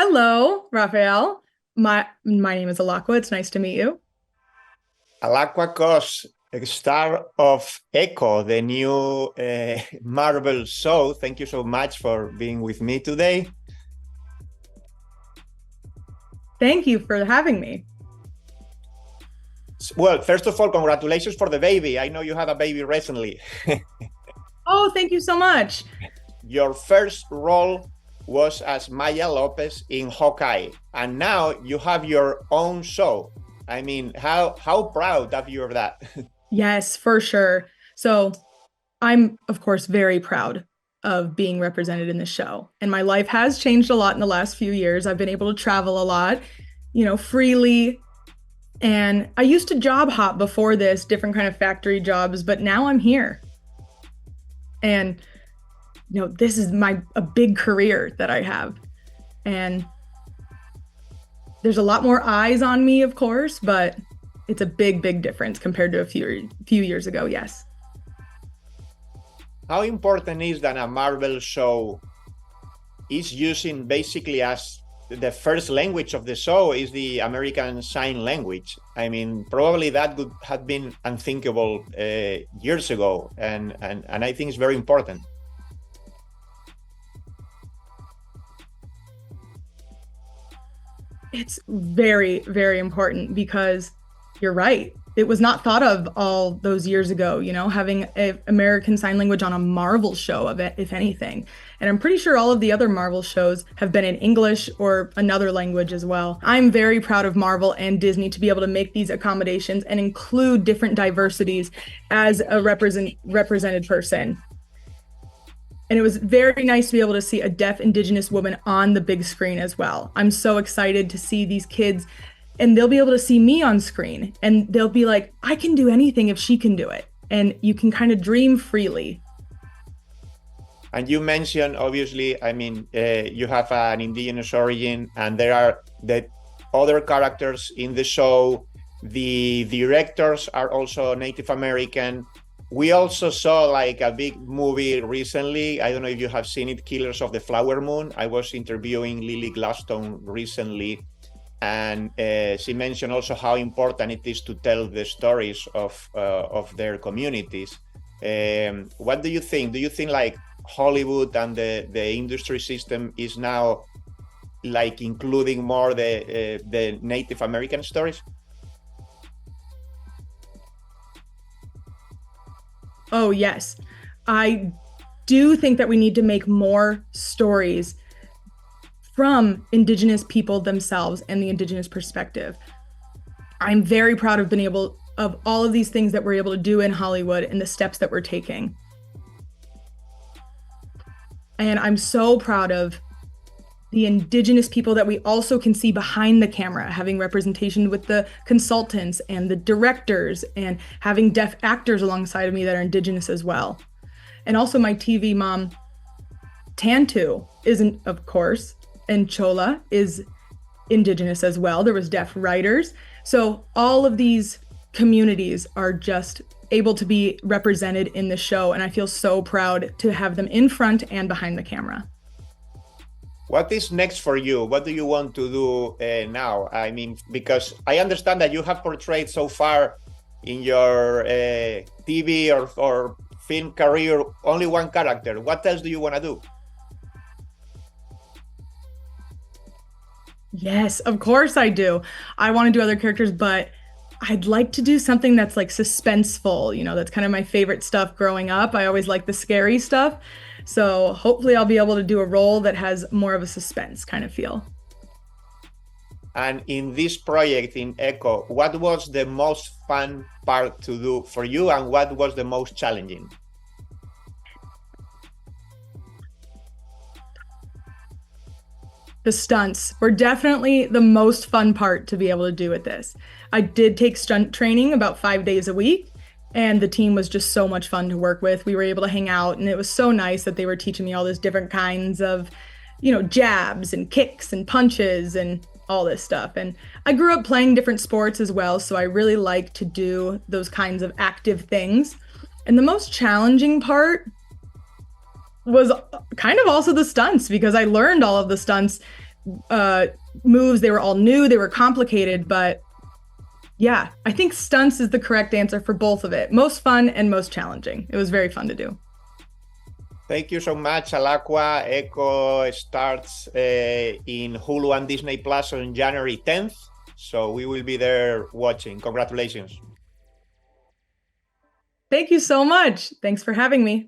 Hello, Raphael. My name is Alaqua. It's nice to meet you. Alaqua Cox, star of Echo, the new Marvel show. Thank you so much for being with me today. Thank you for having me. Well, first of all, congratulations for the baby. I know you had a baby recently. Oh, thank you so much. Your first role was as Maya Lopez in Hawkeye, and now you have your own show. I mean, how proud of you of that? Yes, for sure. So I'm, of course, very proud of being represented in the show. And my life has changed a lot in the last few years. I've been able to travel a lot, freely. And I used to job hop before this, different kind of factory jobs, but now I'm here. And this is a big career that I have. And there's a lot more eyes on me, of course, but it's a big, big difference compared to a few years ago, yes. How important is that a Marvel show is using basically as the first language of the show is the American Sign Language? I mean, probably that would have been unthinkable years ago, and I think it's very important. It's very, very important because you're right. It was not thought of all those years ago, having an American Sign Language on a Marvel show of it, if anything. And I'm pretty sure all of the other Marvel shows have been in English or another language as well. I'm very proud of Marvel and Disney to be able to make these accommodations and include different diversities as a represented person. And it was very nice to be able to see a deaf Indigenous woman on the big screen as well. I'm so excited to see these kids, and they'll be able to see me on screen, and they'll be like, I can do anything if she can do it. And you can kind of dream freely. And you mentioned, obviously, you have an Indigenous origin, and there are the other characters in the show. The directors are also Native American. We also saw like a big movie recently. I don't know if you have seen it, Killers of the Flower Moon. I was interviewing Lily Gladstone recently, and she mentioned also how important it is to tell the stories of their communities. What do you think? Do you think like Hollywood and the industry system is now like including more the Native American stories? Oh, yes. I do think that we need to make more stories from Indigenous people themselves and the Indigenous perspective. I'm very proud of all of these things that we're able to do in Hollywood and the steps that we're taking. And I'm so proud of the Indigenous people that we also can see behind the camera, having representation with the consultants and the directors, and having deaf actors alongside of me that are Indigenous as well. And also my TV mom, Tantu, isn't, of course, and Chola is Indigenous as well. There was deaf writers. So all of these communities are just able to be represented in the show, and I feel so proud to have them in front and behind the camera. What is next for you? What do you want to do now? I mean, because I understand that you have portrayed so far in your TV or film career only one character. What else do you want to do? Yes, of course I do. I want to do other characters, but I'd like to do something that's like suspenseful. That's kind of my favorite stuff growing up. I always like the scary stuff. So hopefully I'll be able to do a role that has more of a suspense kind of feel. And in this project in Echo, what was the most fun part to do for you, and what was the most challenging? The stunts were definitely the most fun part to be able to do with this. I did take stunt training about 5 days a week, and the team was just so much fun to work with. We were able to hang out, and it was so nice that they were teaching me all these different kinds of, jabs and kicks and punches and all this stuff. And I grew up playing different sports as well, so I really like to do those kinds of active things. And the most challenging part was kind of also the stunts, because I learned all of the stunts moves. They were all new, they were complicated, but yeah, I think stunts is the correct answer for both of it. Most fun and most challenging. It was very fun to do. Thank you so much, Alaqua. Echo starts in Hulu and Disney Plus on January 10th. So we will be there watching. Congratulations. Thank you so much. Thanks for having me.